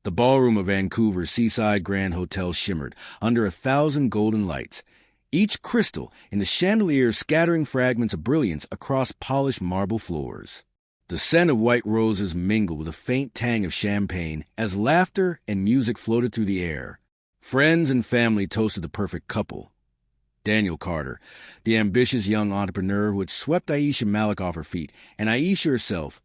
The ballroom of Vancouver's seaside Grand Hotel shimmered under 1,000 golden lights, each crystal in the chandeliers scattering fragments of brilliance across polished marble floors. The scent of white roses mingled with a faint tang of champagne as laughter and music floated through the air. Friends and family toasted the perfect couple. Daniel Carter, the ambitious young entrepreneur who had swept Aisha Malik off her feet, and Aisha herself,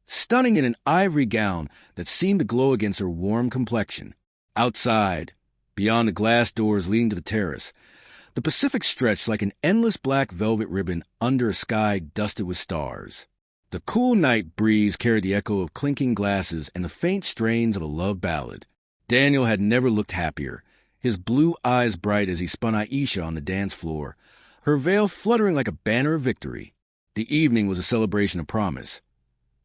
stunning in an ivory gown that seemed to glow against her warm complexion. Outside, beyond the glass doors leading to the terrace, the Pacific stretched like an endless black velvet ribbon under a sky dusted with stars. The cool night breeze carried the echo of clinking glasses and the faint strains of a love ballad. Daniel had never looked happier, his blue eyes bright as he spun Aisha on the dance floor, her veil fluttering like a banner of victory. The evening was a celebration of promise.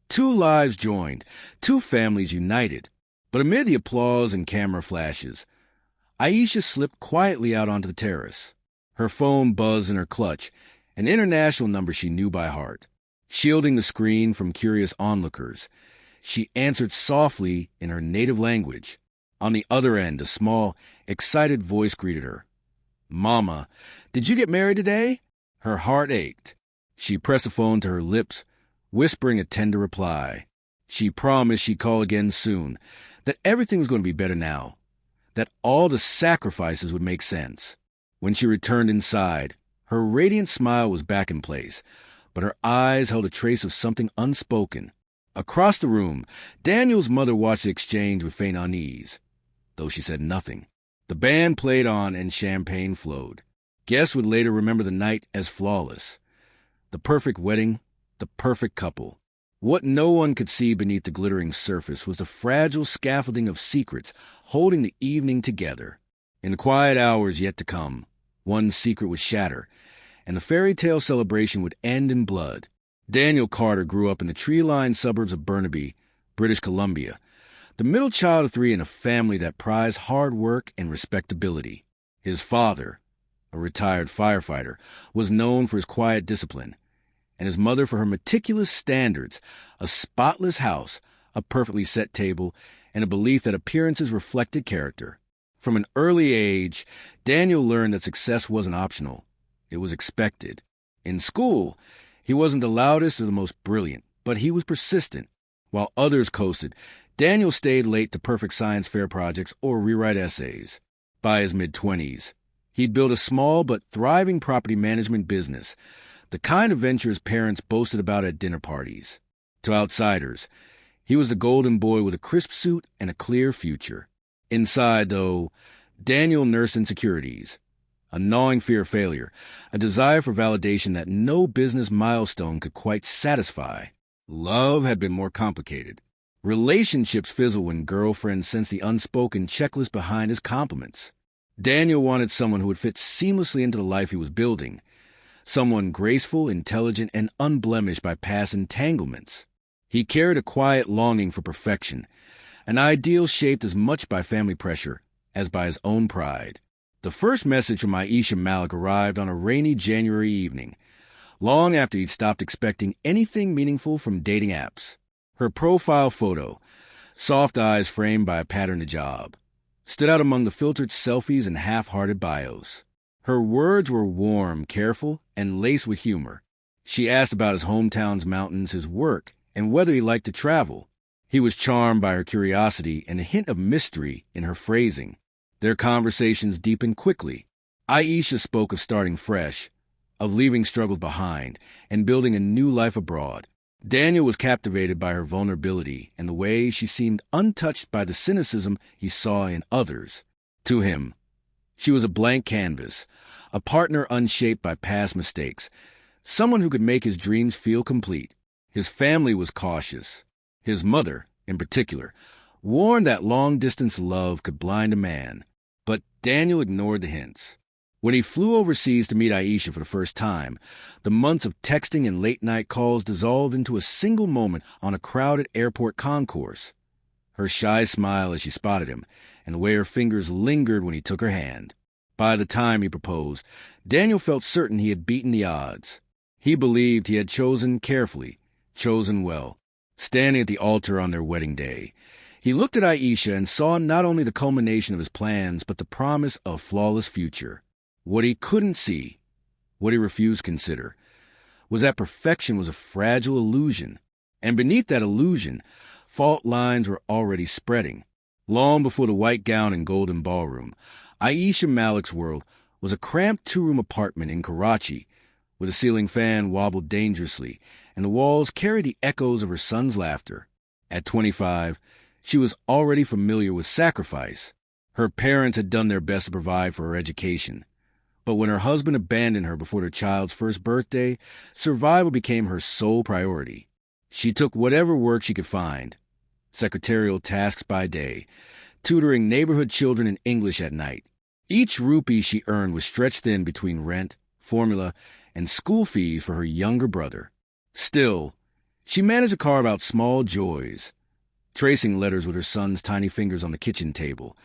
2 lives joined, 2 families united. But amid the applause and camera flashes, Aisha slipped quietly out onto the terrace. Her phone buzzed in her clutch, an international number she knew by heart. Shielding the screen from curious onlookers, she answered softly in her native language. On the other end, a small, excited voice greeted her. "Mama, did you get married today?" Her heart ached. She pressed the phone to her lips, whispering a tender reply. She promised she'd call again soon, that everything was going to be better now, that all the sacrifices would make sense. When she returned inside, her radiant smile was back in place, but her eyes held a trace of something unspoken. Across the room, Daniel's mother watched the exchange with faint unease, though she said nothing. The band played on and champagne flowed. Guests would later remember the night as flawless. The perfect wedding, the perfect couple. What no one could see beneath the glittering surface was the fragile scaffolding of secrets holding the evening together. In the quiet hours yet to come, one secret would shatter, and the fairy tale celebration would end in blood. Daniel Carter grew up in the tree-lined suburbs of Burnaby, British Columbia, the middle child of 3 in a family that prized hard work and respectability. His father, a retired firefighter, was known for his quiet discipline, and his mother for her meticulous standards, a spotless house, a perfectly set table, and a belief that appearances reflected character. From an early age, Daniel learned that success wasn't optional. It was expected. In school, he wasn't the loudest or the most brilliant, but he was persistent. While others coasted, Daniel stayed late to perfect science fair projects or rewrite essays. By his mid-20s, he'd built a small but thriving property management business, the kind of venture his parents boasted about at dinner parties. To outsiders, he was the golden boy with a crisp suit and a clear future. Inside, though, Daniel nursed insecurities, a gnawing fear of failure, a desire for validation that no business milestone could quite satisfy. Love had been more complicated. Relationships fizzled when girlfriends sensed the unspoken checklist behind his compliments. Daniel wanted someone who would fit seamlessly into the life he was building, someone graceful, intelligent, and unblemished by past entanglements. He carried a quiet longing for perfection, an ideal shaped as much by family pressure as by his own pride. The first message from Aisha Malik arrived on a rainy January evening, long after he'd stopped expecting anything meaningful from dating apps. Her profile photo, soft eyes framed by a patterned hijab, stood out among the filtered selfies and half-hearted bios. Her words were warm, careful, and laced with humor. She asked about his hometown's mountains, his work, and whether he liked to travel. He was charmed by her curiosity and a hint of mystery in her phrasing. Their conversations deepened quickly. Aisha spoke of starting fresh, of leaving struggles behind, and building a new life abroad. Daniel was captivated by her vulnerability and the way she seemed untouched by the cynicism he saw in others. To him, she was a blank canvas, a partner unshaped by past mistakes, someone who could make his dreams feel complete. His family was cautious. His mother, in particular, warned that long-distance love could blind a man. But Daniel ignored the hints. When he flew overseas to meet Aisha for the first time, the months of texting and late-night calls dissolved into a single moment on a crowded airport concourse. Her shy smile as she spotted him, and the way her fingers lingered when he took her hand. By the time he proposed, Daniel felt certain he had beaten the odds. He believed he had chosen carefully, chosen well. Standing at the altar on their wedding day, He looked at Aisha and saw not only the culmination of his plans, but the promise of a flawless future. What he couldn't see, what he refused to consider, was that perfection was a fragile illusion. And beneath that illusion, fault lines were already spreading. Long before the white gown and golden ballroom, Aisha Malik's world was a cramped two-room apartment in Karachi, where the ceiling fan wobbled dangerously, and the walls carried the echoes of her son's laughter. At 25, she was already familiar with sacrifice. Her parents had done their best to provide for her education. But when her husband abandoned her before their child's first birthday, survival became her sole priority. She took whatever work she could find, secretarial tasks by day, tutoring neighborhood children in English at night. Each rupee she earned was stretched thin between rent, formula, and school fees for her younger brother. Still, she managed to carve out small joys, tracing letters with her son's tiny fingers on the kitchen table,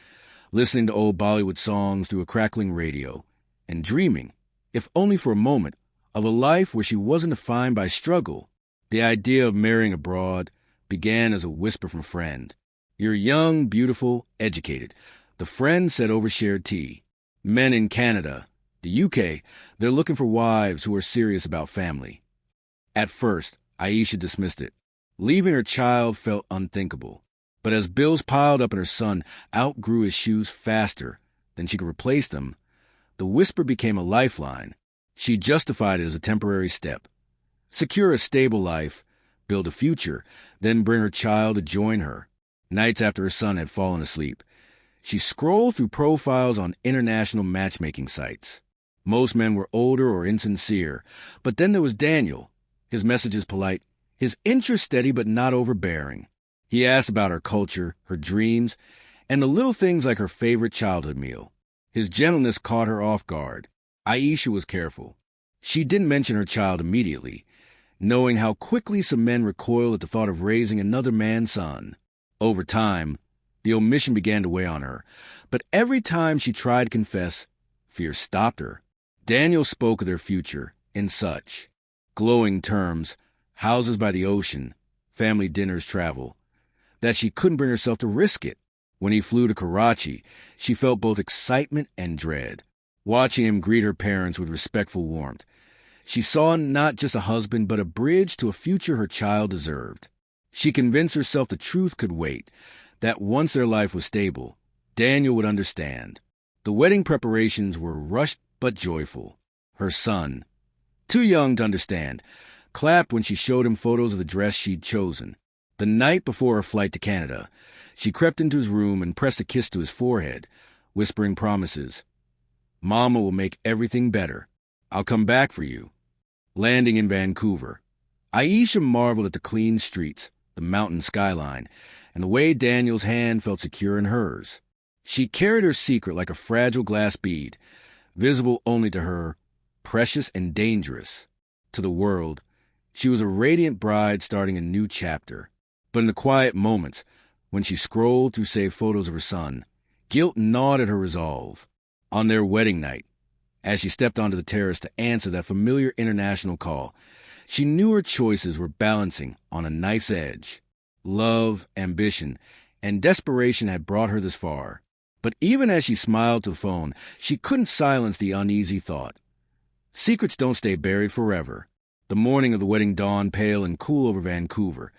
listening to old Bollywood songs through a crackling radio, and dreaming, if only for a moment, of a life where she wasn't defined by struggle. The idea of marrying abroad began as a whisper from a friend. "You're young, beautiful, educated," the friend said over shared tea. Men in Canada, the UK, they're looking for wives who are serious about family. At first, Aisha dismissed it. Leaving her child felt unthinkable. But as bills piled up and her son outgrew his shoes faster than she could replace them, the whisper became a lifeline. She justified it as a temporary step. Secure a stable life, build a future, then bring her child to join her. Nights after her son had fallen asleep, she scrolled through profiles on international matchmaking sites. Most men were older or insincere, but then there was Daniel. His messages polite, his interest steady but not overbearing. He asked about her culture, her dreams, and the little things like her favorite childhood meal. His gentleness caught her off guard. Aisha was careful. She didn't mention her child immediately, knowing how quickly some men recoil at the thought of raising another man's son. Over time, the omission began to weigh on her, but every time she tried to confess, fear stopped her. Daniel spoke of their future in such glowing terms, houses by the ocean, family dinners, travel, that she couldn't bring herself to risk it. When he flew to Karachi, she felt both excitement and dread. Watching him greet her parents with respectful warmth, she saw not just a husband, but a bridge to a future her child deserved. She convinced herself the truth could wait, that once their life was stable, Daniel would understand. The wedding preparations were rushed but joyful. Her son, too young to understand, clapped when she showed him photos of the dress she'd chosen. The night before her flight to Canada, she crept into his room and pressed a kiss to his forehead, whispering promises. "Mama will make everything better. I'll come back for you." Landing in Vancouver, Aisha marveled at the clean streets, the mountain skyline, and the way Daniel's hand felt secure in hers. She carried her secret like a fragile glass bead, visible only to her, precious and dangerous. To the world, she was a radiant bride starting a new chapter. But in the quiet moments, when she scrolled through saved photos of her son, guilt gnawed at her resolve. On their wedding night, as she stepped onto the terrace to answer that familiar international call, she knew her choices were balancing on a knife's edge. Love, ambition, and desperation had brought her this far. But even as she smiled to the phone, she couldn't silence the uneasy thought. Secrets don't stay buried forever. The morning of the wedding dawned pale and cool over Vancouver.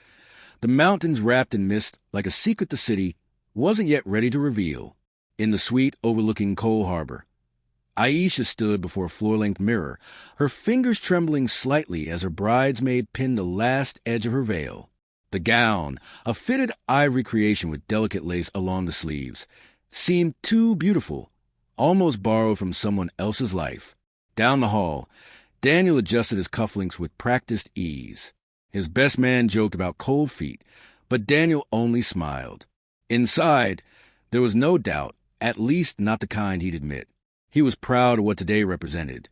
The mountains wrapped in mist like a secret the city wasn't yet ready to reveal. In the suite overlooking Cole Harbor, Aisha stood before a floor-length mirror, her fingers trembling slightly as her bridesmaid pinned the last edge of her veil. The gown, a fitted ivory creation with delicate lace along the sleeves, seemed too beautiful, almost borrowed from someone else's life. Down the hall, Daniel adjusted his cufflinks with practiced ease. His best man joked about cold feet, but Daniel only smiled. Inside, there was no doubt, at least not the kind he'd admit. He was proud of what today represented,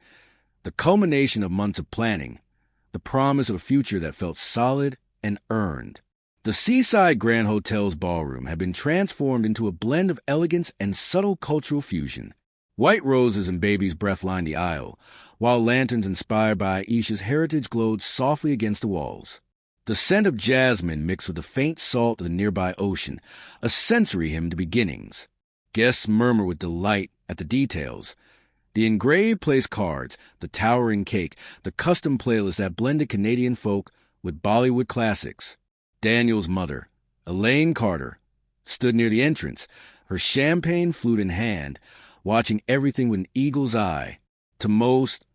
the culmination of months of planning, the promise of a future that felt solid and earned. The Seaside Grand Hotel's ballroom had been transformed into a blend of elegance and subtle cultural fusion. White roses and baby's breath lined the aisle, while lanterns inspired by Aisha's heritage glowed softly against the walls. The scent of jasmine mixed with the faint salt of the nearby ocean, a sensory hymn to beginnings. Guests murmur with delight at the details. The engraved place cards, the towering cake, the custom playlist that blended Canadian folk with Bollywood classics. Daniel's mother, Elaine Carter, stood near the entrance, her champagne flute in hand, watching everything with an eagle's eye. To most,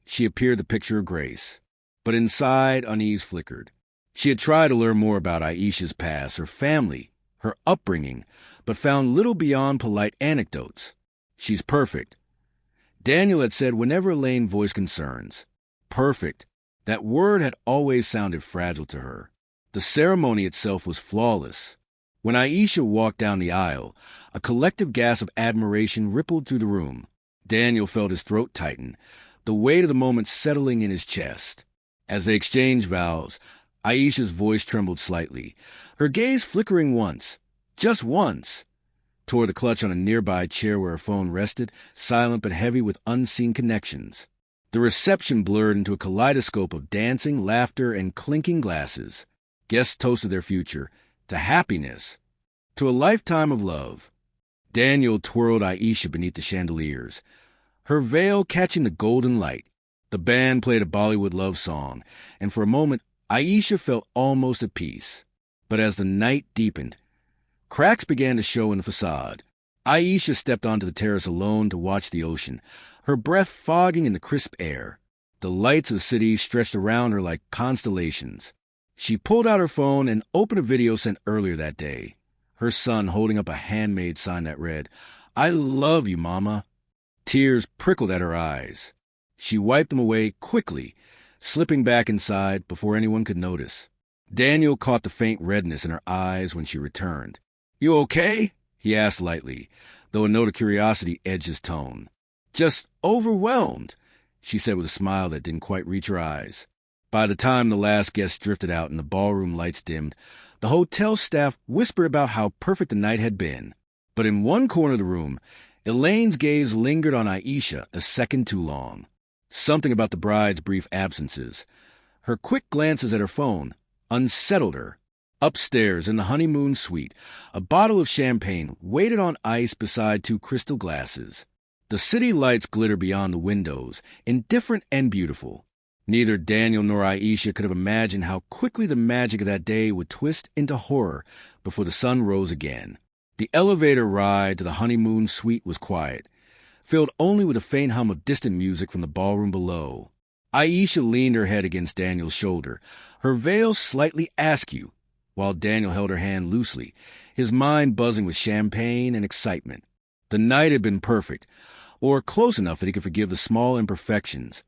she appeared the picture of grace. But inside, unease flickered. She had tried to learn more about Aisha's past, her family, her upbringing, but found little beyond polite anecdotes. She's perfect. Daniel had said whenever Elaine voiced concerns. Perfect. That word had always sounded fragile to her. The ceremony itself was flawless. When Aisha walked down the aisle, a collective gasp of admiration rippled through the room. Daniel felt his throat tighten, the weight of the moment settling in his chest. As they exchanged vows, Aisha's voice trembled slightly, her gaze flickering once, just once, toward the clutch on a nearby chair where her phone rested, silent but heavy with unseen connections. The reception blurred into a kaleidoscope of dancing, laughter, and clinking glasses. Guests toasted their future, to happiness, to a lifetime of love. Daniel twirled Aisha beneath the chandeliers, her veil catching the golden light. The band played a Bollywood love song, and for a moment Aisha felt almost at peace. But as the night deepened, cracks began to show in the facade. Aisha stepped onto the terrace alone to watch the ocean, her breath fogging in the crisp air. The lights of the city stretched around her like constellations. She pulled out her phone and opened a video sent earlier that day, her son holding up a handmade sign that read, "I love you, Mama." Tears prickled at her eyes. She wiped them away quickly, slipping back inside before anyone could notice. Daniel caught the faint redness in her eyes when she returned. "You okay?" he asked lightly, though a note of curiosity edged his tone. "Just overwhelmed," she said with a smile that didn't quite reach her eyes. By the time the last guest drifted out and the ballroom lights dimmed, the hotel staff whispered about how perfect the night had been. But in one corner of the room, Elaine's gaze lingered on Aisha a second too long. Something about the bride's brief absences, her quick glances at her phone, unsettled her. Upstairs in the honeymoon suite, a bottle of champagne waited on ice beside two crystal glasses. The city lights glittered beyond the windows, indifferent and beautiful. Neither Daniel nor Aisha could have imagined how quickly the magic of that day would twist into horror before the sun rose again. The elevator ride to the honeymoon suite was quiet, filled only with a faint hum of distant music from the ballroom below. Aisha leaned her head against Daniel's shoulder, her veil slightly askew, while Daniel held her hand loosely, his mind buzzing with champagne and excitement. The night had been perfect, or close enough that he could forgive the small imperfections,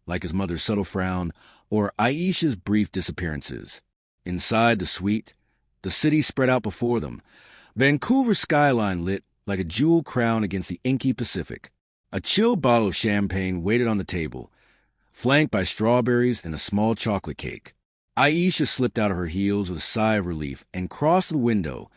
like his mother's subtle frown or Aisha's brief disappearances. Inside the suite, the city spread out before them, Vancouver's skyline lit like a jeweled crown against the inky Pacific. A chilled bottle of champagne waited on the table, flanked by strawberries and a small chocolate cake. Aisha slipped out of her heels with a sigh of relief and crossed the window,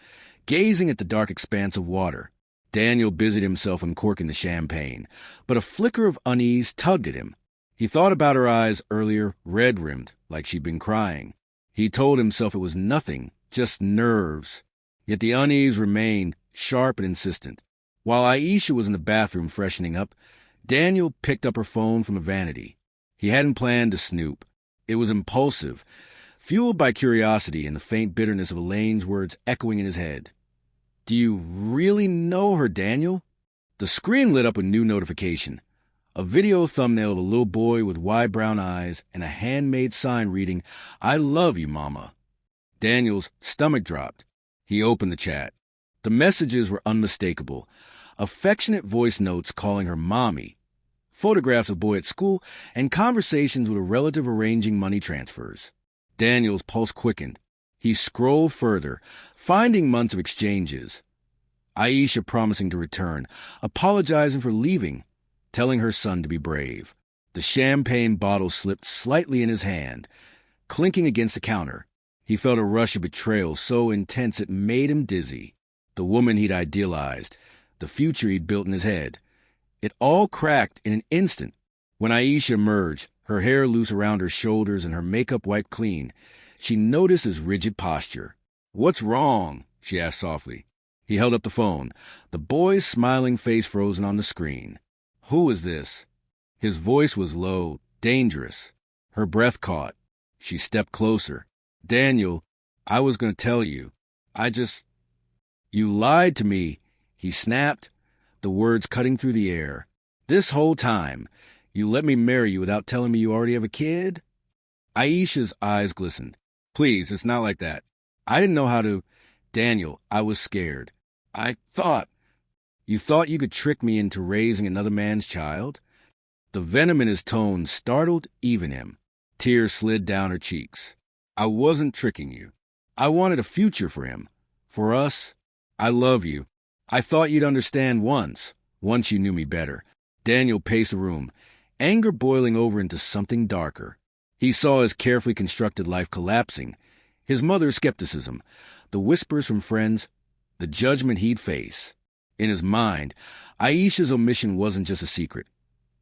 gazing at the dark expanse of water. Daniel busied himself uncorking the champagne, but a flicker of unease tugged at him. He thought about her eyes earlier, red-rimmed, like she'd been crying. He told himself it was nothing, just nerves. Yet the unease remained, sharp and insistent. While Aisha was in the bathroom freshening up, Daniel picked up her phone from a vanity. He hadn't planned to snoop. It was impulsive, fueled by curiosity and the faint bitterness of Elaine's words echoing in his head. "Do you really know her, Daniel?" The screen lit up with new notification. A video thumbnail of a little boy with wide brown eyes and a handmade sign reading, "I love you, Mama." Daniel's stomach dropped. He opened the chat. The messages were unmistakable. Affectionate voice notes calling her Mommy, photographs of boy at school, and conversations with a relative arranging money transfers. Daniel's pulse quickened. He scrolled further, finding months of exchanges. Aisha promising to return, apologizing for leaving, telling her son to be brave. The champagne bottle slipped slightly in his hand, clinking against the counter. He felt a rush of betrayal so intense it made him dizzy. The woman he'd idealized, the future he'd built in his head. It all cracked in an instant. When Aisha emerged, her hair loose around her shoulders and her makeup wiped clean, she noticed his rigid posture. "What's wrong?" she asked softly. He held up the phone, the boy's smiling face frozen on the screen. "Who is this?" His voice was low, dangerous. Her breath caught. She stepped closer. "Daniel, I was going to tell you. You lied to me," he snapped, the words cutting through the air. "This whole time, you let me marry you without telling me you already have a kid?" Aisha's eyes glistened. "Please, it's not like that. I didn't know how to—" "Daniel, I was scared. You thought you could trick me into raising another man's child?" The venom in his tone startled even him. Tears slid down her cheeks. "I wasn't tricking you. I wanted a future for him. For us. I love you. I thought you'd understand once you knew me better." Daniel paced the room, anger boiling over into something darker. He saw his carefully constructed life collapsing, his mother's skepticism, the whispers from friends, the judgment he'd face. In his mind, Aisha's omission wasn't just a secret.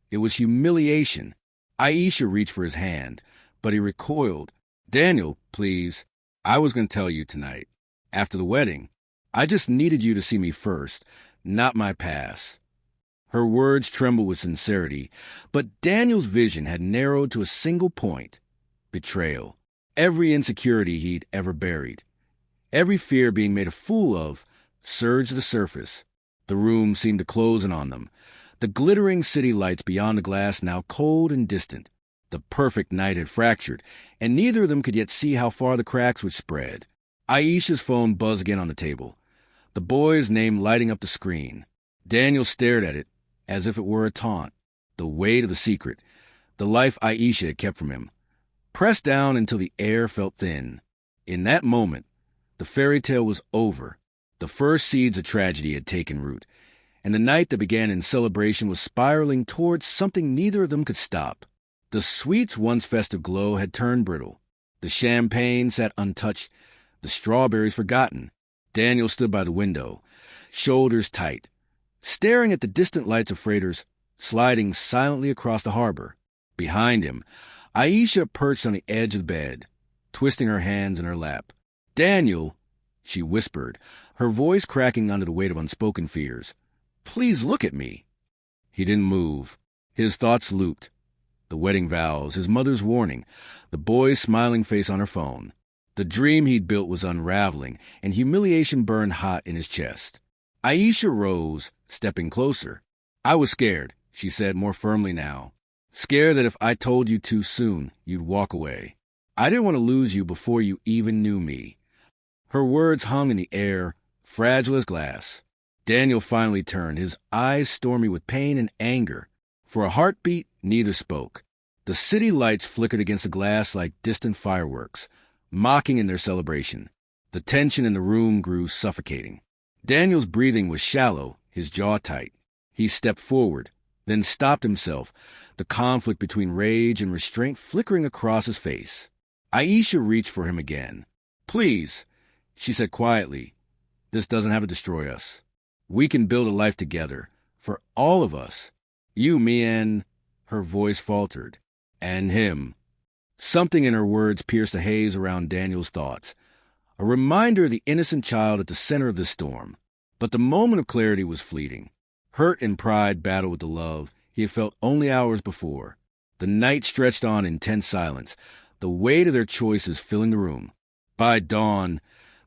It was humiliation. Aisha reached for his hand, but he recoiled. "Daniel, please. I was going to tell you tonight. After the wedding. I just needed you to see me first, not my past." Her words trembled with sincerity, but Daniel's vision had narrowed to a single point: betrayal. Every insecurity he'd ever buried, every fear being made a fool of, surged to the surface. The room seemed to close in on them, the glittering city lights beyond the glass now cold and distant. The perfect night had fractured, and neither of them could yet see how far the cracks would spread. Aisha's phone buzzed again on the table, the boy's name lighting up the screen. Daniel stared at it as if it were a taunt. The weight of the secret, the life Aisha had kept from him, pressed down until the air felt thin. In that moment, the fairy tale was over. The first seeds of tragedy had taken root, and the night that began in celebration was spiraling towards something neither of them could stop. The sweet's once festive glow had turned brittle. The champagne sat untouched, the strawberries forgotten. Daniel stood by the window, shoulders tight, staring at the distant lights of freighters sliding silently across the harbor. Behind him, Aisha perched on the edge of the bed, twisting her hands in her lap. "Daniel," she whispered, her voice cracking under the weight of unspoken fears. "Please look at me." He didn't move. His thoughts looped. The wedding vows, his mother's warning, the boy's smiling face on her phone. The dream he'd built was unraveling, and humiliation burned hot in his chest. Aisha rose, stepping closer. "I was scared," she said more firmly now. "Scared that if I told you too soon, you'd walk away. I didn't want to lose you before you even knew me." Her words hung in the air, fragile as glass. Daniel finally turned, his eyes stormy with pain and anger. For a heartbeat, neither spoke. The city lights flickered against the glass like distant fireworks, mocking in their celebration. The tension in the room grew suffocating. Daniel's breathing was shallow, his jaw tight. He stepped forward, then stopped himself, the conflict between rage and restraint flickering across his face. Aisha reached for him again. "Please," she said quietly, "this doesn't have to destroy us. We can build a life together, for all of us. You, me, and—" her voice faltered. "And him." Something in her words pierced the haze around Daniel's thoughts, a reminder of the innocent child at the center of the storm. But the moment of clarity was fleeting. Hurt and pride battled with the love he had felt only hours before. The night stretched on in tense silence, the weight of their choices filling the room. By dawn,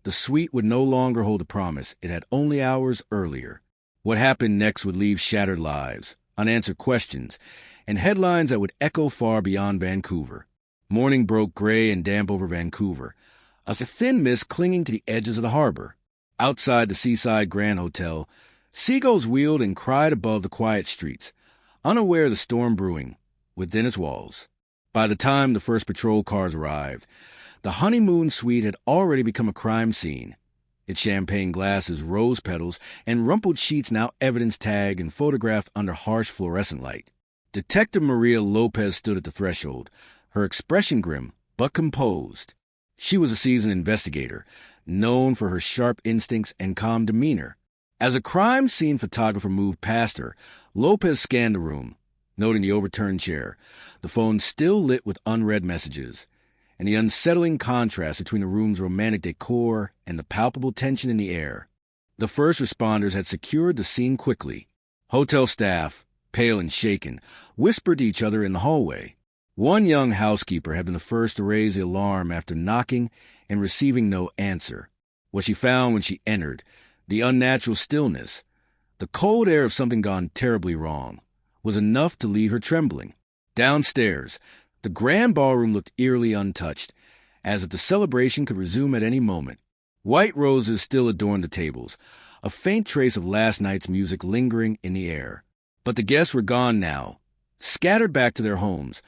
the suite would no longer hold the promise it had only hours earlier. What happened next would leave shattered lives, unanswered questions, and headlines that would echo far beyond Vancouver. Morning broke gray and damp over Vancouver, a thin mist clinging to the edges of the harbor. Outside the seaside Grand Hotel, seagulls wheeled and cried above the quiet streets, unaware of the storm brewing within its walls. By the time the first patrol cars arrived, the honeymoon suite had already become a crime scene. Its champagne glasses, rose petals, and rumpled sheets now evidence-tagged and photographed under harsh fluorescent light. Detective Maria Lopez stood at the threshold, her expression grim but composed. She was a seasoned investigator, known for her sharp instincts and calm demeanor. As a crime scene photographer moved past her, Lopez scanned the room, noting the overturned chair, the phone still lit with unread messages, and the unsettling contrast between the room's romantic decor and the palpable tension in the air. The first responders had secured the scene quickly. Hotel staff, pale and shaken, whispered to each other in the hallway. One young housekeeper had been the first to raise the alarm after knocking and receiving no answer. What she found when she entered, the unnatural stillness, the cold air of something gone terribly wrong, was enough to leave her trembling. Downstairs, the grand ballroom looked eerily untouched, as if the celebration could resume at any moment. White roses still adorned the tables, a faint trace of last night's music lingering in the air. But the guests were gone now, scattered back to their homes,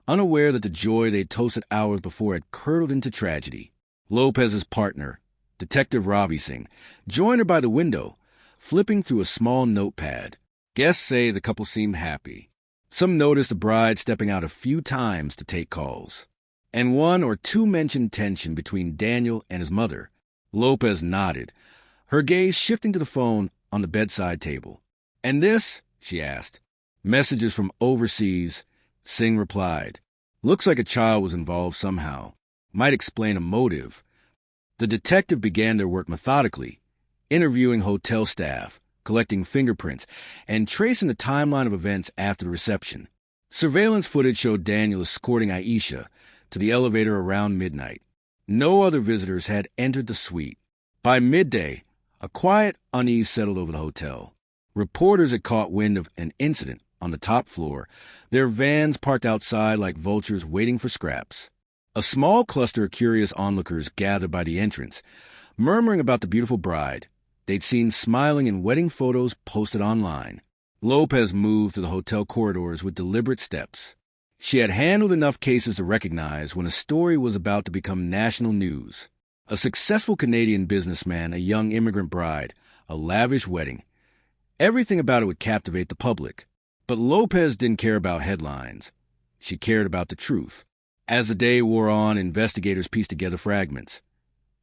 unaware that the joy they'd toasted hours before had curdled into tragedy. Lopez's partner, Detective Ravi Singh, joined her by the window, flipping through a small notepad. Guests say the couple seemed happy. Some noticed the bride stepping out a few times to take calls, and one or two mentioned tension between Daniel and his mother. Lopez nodded, her gaze shifting to the phone on the bedside table. "And this?" she asked. "Messages from overseas," Singh replied. "Looks like a child was involved somehow. Might explain a motive." The detective began their work methodically, interviewing hotel staff, collecting fingerprints, and tracing the timeline of events after the reception. Surveillance footage showed Daniel escorting Aisha to the elevator around midnight. No other visitors had entered the suite. By midday, a quiet unease settled over the hotel. Reporters had caught wind of an incident on the top floor, their vans parked outside like vultures waiting for scraps. A small cluster of curious onlookers gathered by the entrance, murmuring about the beautiful bride they'd seen smiling in wedding photos posted online. Lopez moved through the hotel corridors with deliberate steps. She had handled enough cases to recognize when a story was about to become national news. A successful Canadian businessman, a young immigrant bride, a lavish wedding. Everything about it would captivate the public. But Lopez didn't care about headlines. She cared about the truth. As the day wore on, investigators pieced together fragments.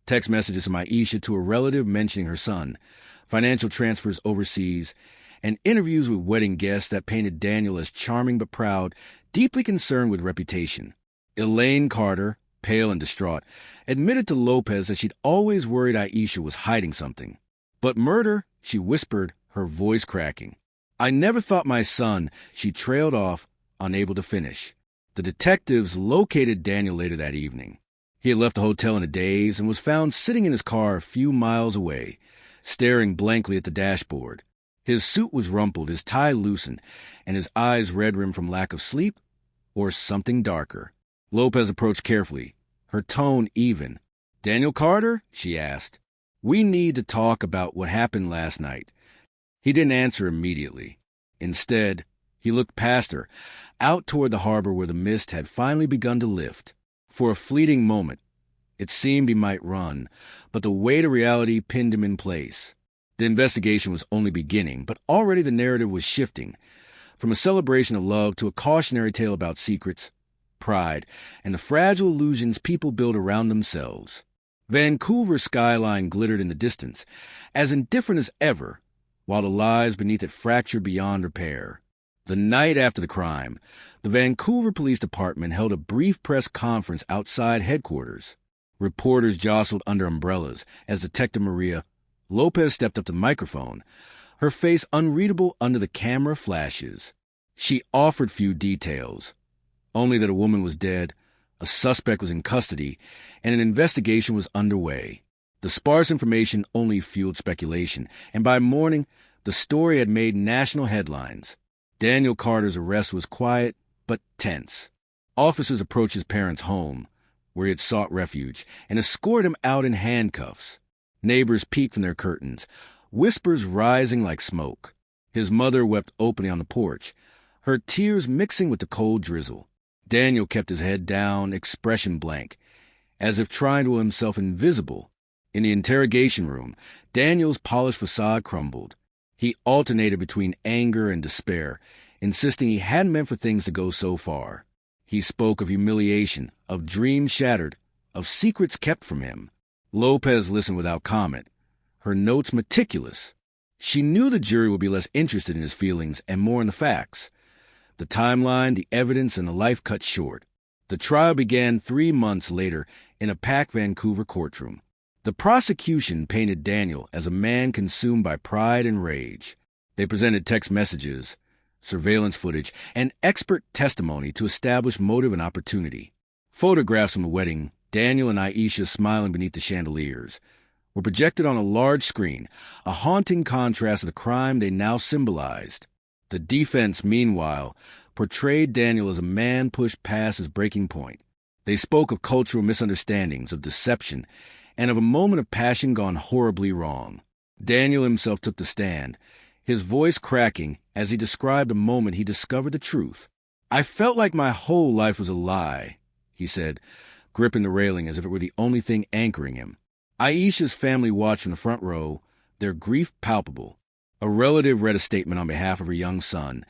Text messages from Aisha to a relative mentioning her son, financial transfers overseas, and interviews with wedding guests that painted Daniel as charming but proud, deeply concerned with reputation. Elaine Carter, pale and distraught, admitted to Lopez that she'd always worried Aisha was hiding something. "But murder," she whispered, her voice cracking. "I never thought my son," she trailed off, unable to finish. The detectives located Daniel later that evening. He had left the hotel in a daze and was found sitting in his car a few miles away, staring blankly at the dashboard. His suit was rumpled, his tie loosened, and his eyes red-rimmed from lack of sleep or something darker. Lopez approached carefully, her tone even. "Daniel Carter?" she asked. "We need to talk about what happened last night." He didn't answer immediately. Instead, he looked past her, out toward the harbor where the mist had finally begun to lift. For a fleeting moment, it seemed he might run, but the weight of reality pinned him in place. The investigation was only beginning, but already the narrative was shifting, from a celebration of love to a cautionary tale about secrets, pride, and the fragile illusions people build around themselves. Vancouver's skyline glittered in the distance, as indifferent as ever, while the lives beneath it fractured beyond repair. The night after the crime, the Vancouver Police Department held a brief press conference outside headquarters. Reporters jostled under umbrellas as Detective Maria Lopez stepped up to the microphone, her face unreadable under the camera flashes. She offered few details, only that a woman was dead, a suspect was in custody, and an investigation was underway. The sparse information only fueled speculation, and by morning, the story had made national headlines. Daniel Carter's arrest was quiet, but tense. Officers approached his parents' home, where he had sought refuge, and escorted him out in handcuffs. Neighbors peeked from their curtains, whispers rising like smoke. His mother wept openly on the porch, her tears mixing with the cold drizzle. Daniel kept his head down, expression blank, as if trying to will himself invisible. In the interrogation room, Daniel's polished facade crumbled. He alternated between anger and despair, insisting he hadn't meant for things to go so far. He spoke of humiliation, of dreams shattered, of secrets kept from him. Lopez listened without comment, her notes meticulous. She knew the jury would be less interested in his feelings and more in the facts. The timeline, the evidence, and the life cut short. The trial began 3 months later in a packed Vancouver courtroom. The prosecution painted Daniel as a man consumed by pride and rage. They presented text messages, surveillance footage, and expert testimony to establish motive and opportunity. Photographs from the wedding, Daniel and Aisha smiling beneath the chandeliers, were projected on a large screen, a haunting contrast to the crime they now symbolized. The defense, meanwhile, portrayed Daniel as a man pushed past his breaking point. They spoke of cultural misunderstandings, of deception, and of a moment of passion gone horribly wrong. Daniel himself took the stand, his voice cracking as he described a moment he discovered the truth. "I felt like my whole life was a lie," he said, gripping the railing as if it were the only thing anchoring him. Aisha's family watched from the front row, their grief palpable. A relative read a statement on behalf of her young son,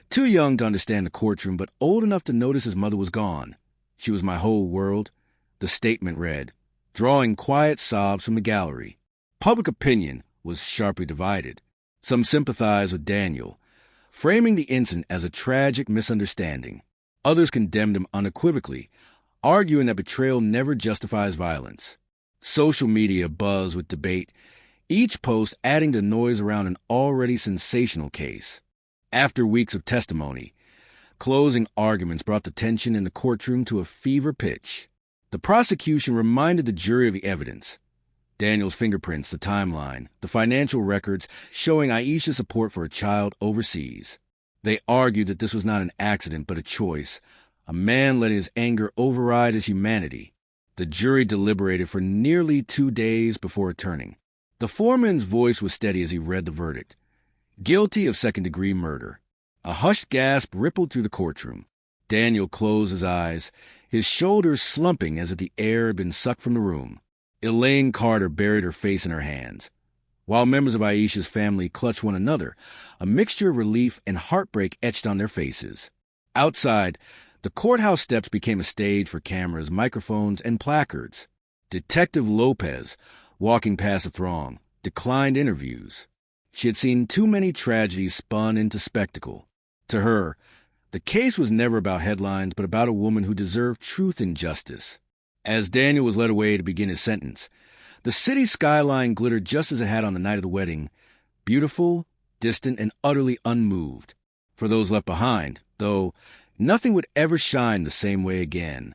too young to understand the courtroom, but old enough to notice his mother was gone. "She was my whole world," the statement read, drawing quiet sobs from the gallery. Public opinion was sharply divided. Some sympathized with Daniel, framing the incident as a tragic misunderstanding. Others condemned him unequivocally, arguing that betrayal never justifies violence. Social media buzzed with debate, each post adding to noise around an already sensational case. After weeks of testimony, closing arguments brought the tension in the courtroom to a fever pitch. The prosecution reminded the jury of the evidence: Daniel's fingerprints, the timeline, the financial records showing Aisha's support for a child overseas. They argued that this was not an accident but a choice, a man letting his anger override his humanity. The jury deliberated for nearly 2 days before returning. The foreman's voice was steady as he read the verdict: guilty of second-degree murder. A hushed gasp rippled through the courtroom. Daniel closed his eyes, his shoulders slumping as if the air had been sucked from the room. Elaine Carter buried her face in her hands, while members of Aisha's family clutched one another, a mixture of relief and heartbreak etched on their faces. Outside, the courthouse steps became a stage for cameras, microphones, and placards. Detective Lopez, walking past the throng, declined interviews. She had seen too many tragedies spun into spectacle. To her, the case was never about headlines, but about a woman who deserved truth and justice. As Daniel was led away to begin his sentence, the city skyline glittered just as it had on the night of the wedding, beautiful, distant, and utterly unmoved. For those left behind, though, nothing would ever shine the same way again.